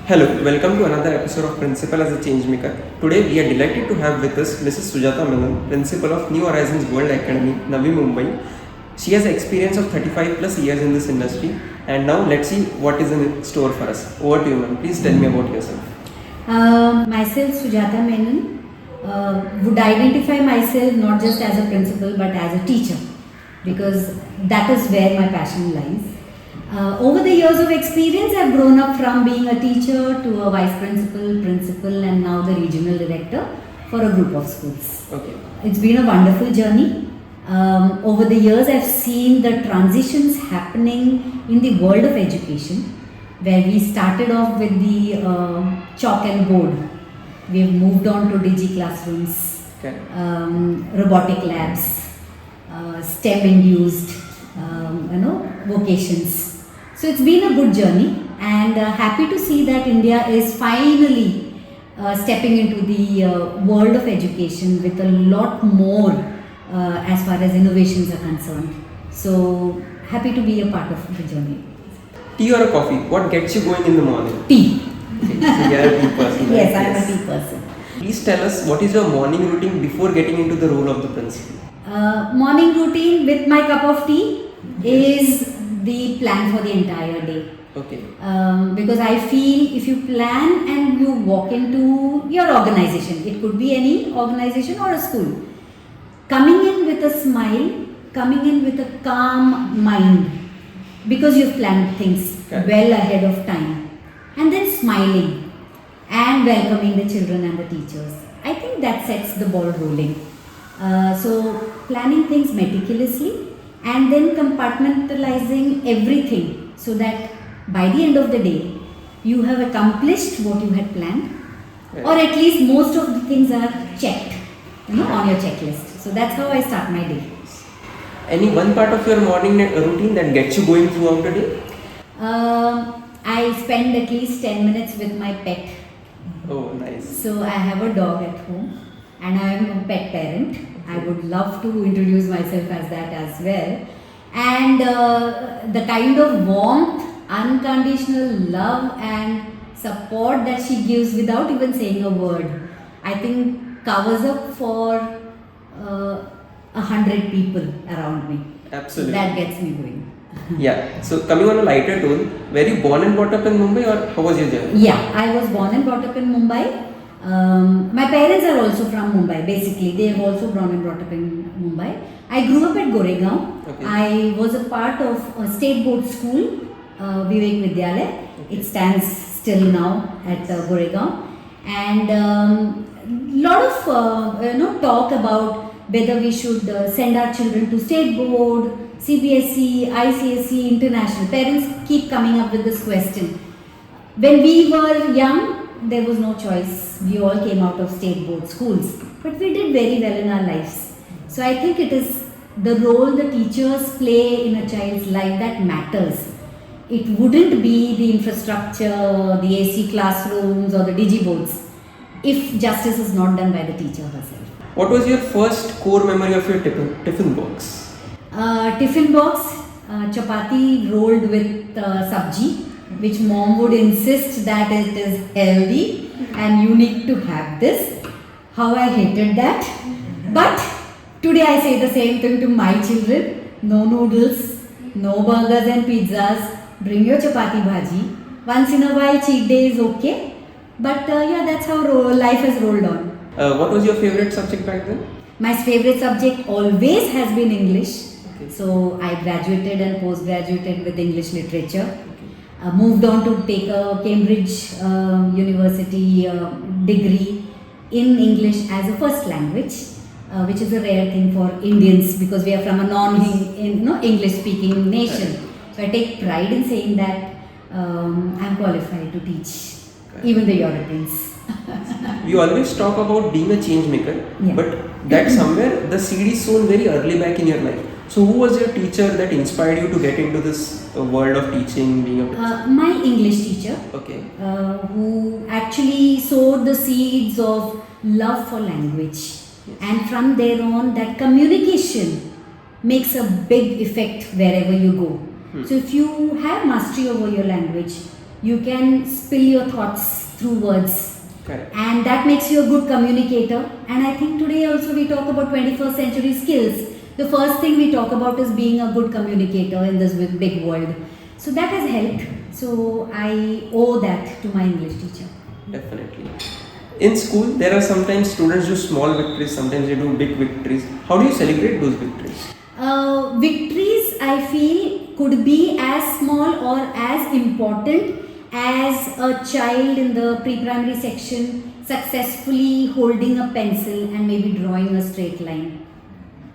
Hello, welcome to another episode of Principal as a Changemaker. Today we are delighted to have with us Mrs. Sujata Menon, Principal of New Horizons World Academy, Navi Mumbai. She has experience of 35 plus years in this industry, and now let's see what is in store for us. Over to you, ma'am. Please tell me about yourself. Myself, Sujata Menon, would identify myself not just as a principal but as a teacher, because that is where my passion lies. Over the years of experience, I've grown up from being a teacher to a vice principal, and now the regional director for a group of schools. Okay. It's been a wonderful journey. Over the years, I've seen the transitions happening in the world of education, where we started off with the chalk and board. We've moved on to digi classrooms, Okay. Robotic labs, STEM-induced, vocations. So it's been a good journey, and happy to see that India is finally stepping into the world of education with a lot more as far as innovations are concerned. So happy to be a part of the journey. Tea or a coffee? What gets you going in the morning? Tea. Okay, so you are a tea person. Yes, right? I am a tea person. Please tell us what is your morning routine before getting into the role of the principal? Morning routine with my cup of tea is the plan for the entire day. Okay. Because I feel if you plan and you walk into your organization, it could be any organization or a school, coming in with a smile, coming in with a calm mind, because you've planned things well ahead of time, and then smiling and welcoming the children and the teachers, I think that sets the ball rolling. So planning things meticulously and then compartmentalizing everything so that by the end of the day you have accomplished what you had planned, or at least most of the things are checked, on your checklist. So that's how I start my day. Any one part of your morning routine that gets you going throughout the day? I spend at least 10 minutes with my pet. Oh, nice. So I have a dog at home and I am a pet parent. I would love to introduce myself as that as well. And the kind of warmth, unconditional love and support that she gives without even saying a word, I think covers up for 100 people around me. Absolutely. That gets me going. Yeah. So coming on a lighter tone, were you born and brought up in Mumbai, or how was your journey? Yeah, I was born and brought up in Mumbai. My parents are also from Mumbai. Basically, they have also born and brought up in Mumbai. I grew up at Goregaon. Okay. I was a part of a state board school, Vivek Vidyalaya. Okay. It stands still now at Goregaon, and lot of talk about whether we should send our children to state board, CBSE, ICSE, international. Parents keep coming up with this question. When we were young, there was no choice. We all came out of state board schools, but we did very well in our lives. So I think it is the role the teachers play in a child's life that matters. It wouldn't be the infrastructure, the AC classrooms or the digi boards if justice is not done by the teacher herself. What was your first core memory of your tiffin box? Tiffin box, chapati rolled with sabji, which mom would insist that it is healthy and you need to have this. How I hated that. But today I say the same thing to my children. No noodles, no burgers and pizzas. Bring your chapati bhaji. Once in a while cheat day is okay. But that's how life has rolled on. What was your favorite subject back then? My favorite subject always has been English. Okay. So I graduated and post-graduated with English literature. Moved on to take a Cambridge University degree in English as a first language, which is a rare thing for Indians because we are from a non-English speaking nation. So I take pride in saying that I'm qualified to teach even the Europeans. We always talk about being a change maker, Yeah. but that somewhere the seed is sown very early back in your life. So who was your teacher that inspired you to get into this world of teaching, being a principal? My English teacher, Okay. who actually sowed the seeds of love for language. Yes. And from there on, that communication makes a big effect wherever you go. So if you have mastery over your language, you can spill your thoughts through words. Correct. And that makes you a good communicator. And I think today also we talk about 21st century skills. The first thing we talk about is being a good communicator in this big world. So that has helped. So I owe that to my English teacher. Definitely. In school, there are sometimes students do small victories, sometimes they do big victories. How do you celebrate those victories? Victories, I feel, could be as small or as important as a child in the pre-primary section successfully holding a pencil and maybe drawing a straight line.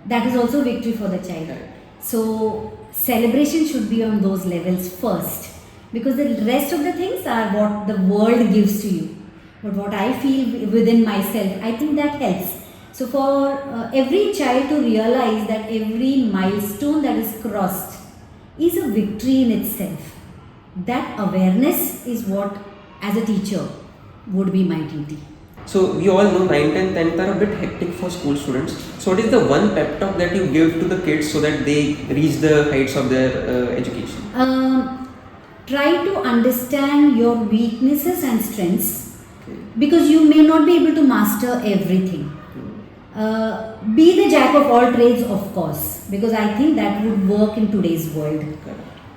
That is also victory for the child. Right. So celebration should be on those levels first, because the rest of the things are what the world gives to you. But what I feel within myself, I think that helps. So for every child to realize that every milestone that is crossed is a victory in itself. That awareness is what, as a teacher, would be my duty. So we all know 9th and 10th are a bit hectic for school students. So what is the one pep talk that you give to the kids so that they reach the heights of their education? Try to understand your weaknesses and strengths, because you may not be able to master everything. Be the jack of all trades, of course, because I think that would work in today's world.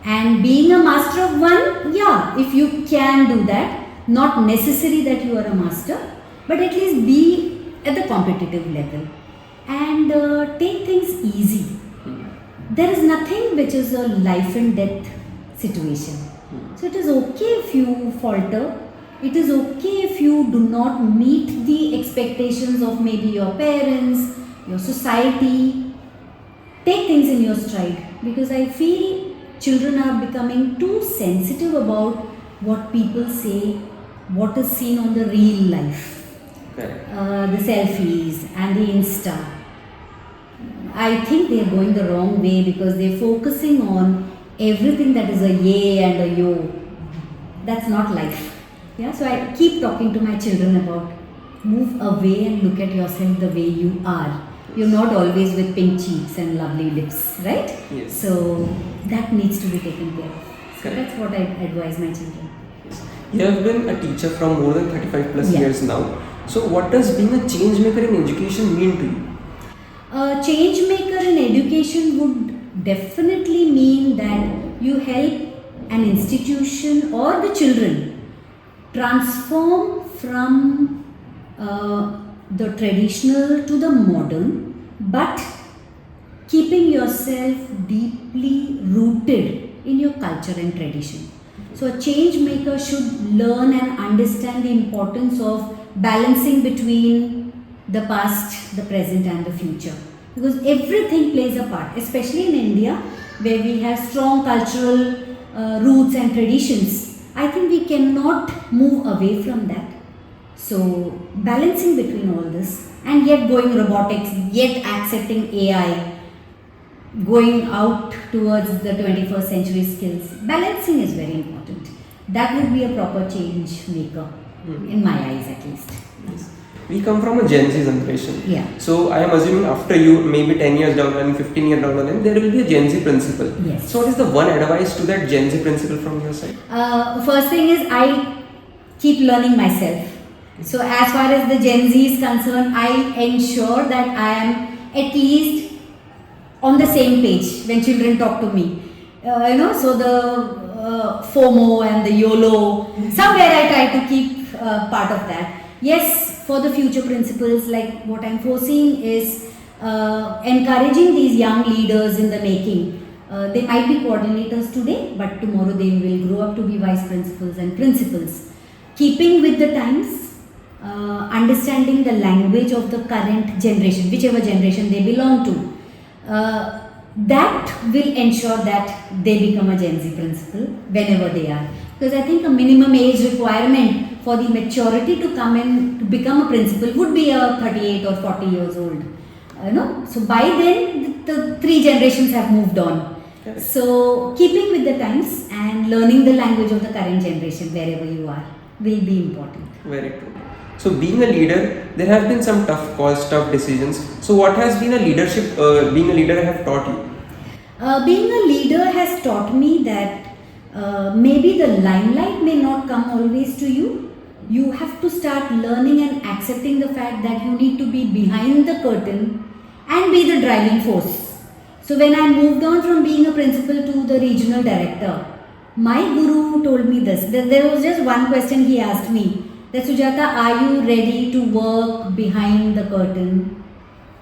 And being a master of one, yeah, if you can do that, not necessary that you are a master, but at least be at the competitive level and take things easy. There is nothing which is a life and death situation. So it is okay if you falter. It is okay if you do not meet the expectations of maybe your parents, your society. Take things in your stride, because I feel children are becoming too sensitive about what people say, what is seen on the real life. The selfies and the Insta. I think they are going the wrong way, because they are focusing on everything that is a yay and a yo. That's not life. Yeah, so I keep talking to my children about move away and look at yourself the way you are. You're not always with pink cheeks and lovely lips, right? Yes. So that needs to be taken care of. So Correct. that's what I advise my children. Yes. You have been a teacher from more than 35 plus Yeah. years now. So what does being a change maker in education mean to you? A change maker in education would definitely mean that you help an institution or the children transform from the traditional to the modern, but keeping yourself deeply rooted in your culture and tradition. So a change maker should learn and understand the importance of balancing between the past, the present and the future, because everything plays a part, especially in India where we have strong cultural roots and traditions. I think we cannot move away from that. So balancing between all this and yet going robotics, yet accepting AI, going out towards the 21st century skills, balancing is very important. That would be a proper change maker, in my eyes at least. Yes. We come from a Gen Z generation. Yeah. So I am assuming after you, maybe 10 years down the line, 15 years down the line, there will be a Gen Z principal. Yes. So what is the one advice to that Gen Z principal from your side? First thing is I keep learning myself. So as far as the Gen Z is concerned, I ensure that I am at least on the same page when children talk to me. So the FOMO and the YOLO, somewhere I try to keep part of that. Yes, for the future principals, like what I'm foreseeing is encouraging these young leaders in the making. They might be coordinators today, but tomorrow they will grow up to be vice principals and principals. Keeping with the times, understanding the language of the current generation, whichever generation they belong to. That will ensure that they become a Gen Z principal whenever they are. Because I think a minimum age requirement for the maturity to come in to become a principal would be a 38 or 40 years old. So by then the three generations have moved on. Correct. So keeping with the times and learning the language of the current generation wherever you are will be important. Very true. So being a leader, there have been some tough calls, tough decisions. So what has been being a leader have taught you? Being a leader has taught me that maybe the limelight may not come always to you. You have to start learning and accepting the fact that you need to be behind the curtain and be the driving force. So when I moved on from being a principal to the regional director, my guru told me this. There was just one question he asked me, that Sujata, are you ready to work behind the curtain?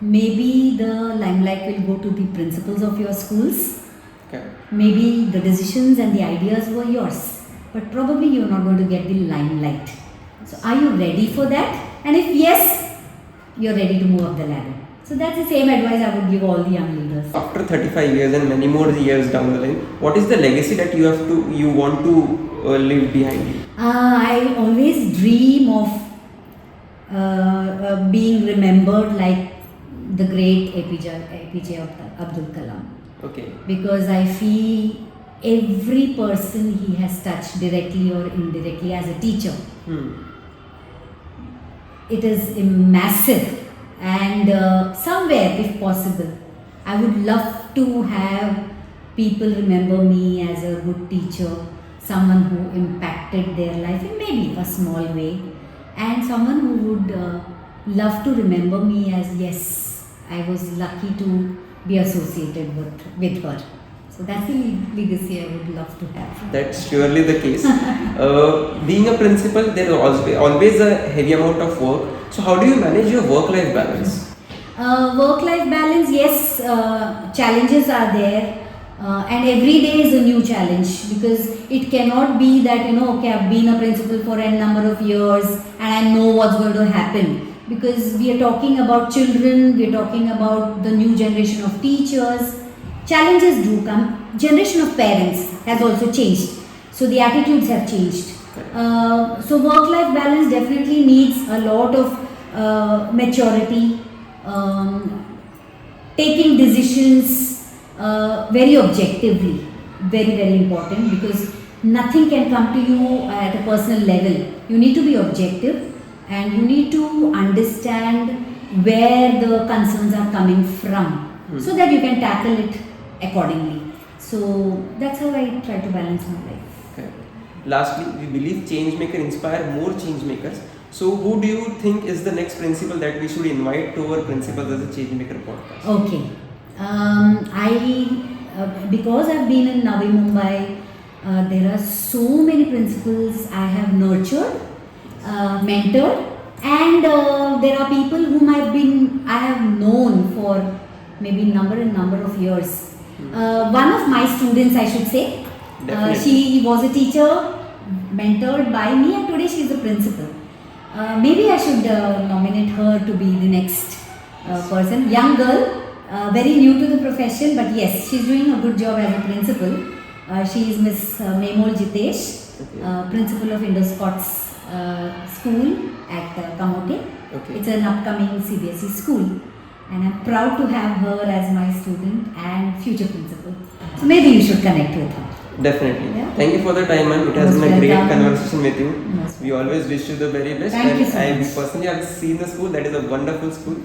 Maybe the limelight will go to the principals of your schools. Okay. Maybe the decisions and the ideas were yours, but probably you're not going to get the limelight. So are you ready for that? And if yes, you're ready to move up the ladder. So that's the same advice I would give all the young leaders. After 35 years and many more years down the line, what is the legacy that you want to leave behind you? I always dream of being remembered like the great APJ Abdul Kalam. Okay. Because I feel every person he has touched directly or indirectly as a teacher, it is massive. And somewhere, if possible, I would love to have people remember me as a good teacher, someone who impacted their life in maybe a small way, and someone who would love to remember me as, yes, I was lucky to be associated with her. So that's the legacy I would love to have. That's surely the case. Being a principal, there is always a heavy amount of work. So how do you manage your work-life balance? Work-life balance, yes, challenges are there. And every day is a new challenge, because it cannot be that, okay, I've been a principal for a number of years and I know what's going to happen. Because we are talking about children, we are talking about the new generation of teachers. Challenges do come. Generation of parents has also changed. So the attitudes have changed. So work-life balance definitely needs a lot of maturity, taking decisions very objectively, very important, because nothing can come to you at a personal level. You need to be objective and you need to understand where the concerns are coming from, so that you can tackle it accordingly. So that's how I try to balance my life. Okay. Lastly, we believe Changemaker inspire more changemakers. So who do you think is the next principal that we should invite to our Principals as a Changemaker podcast? Okay. Because I've been in Navi Mumbai, there are so many principals I have nurtured, mentored, and there are people whom I have known for maybe number of years. One of my students, I should say, she was a teacher, mentored by me, and today she is a principal. Maybe I should nominate her to be the next person. Young girl, very new to the profession, but yes, she's doing a good job as a principal. She is Miss Memol Jitesh, principal of Indo-Scots school at Kamote. Okay. It's an upcoming CBSE school, and I'm proud to have her as my student and future principal. So maybe you should connect with her. Definitely. Yeah. Thank you for the time, man. It has Most been a great welcome. conversation with you. Most We always wish you the very best. Thank and you so I much. personally have seen the school. That is a wonderful school.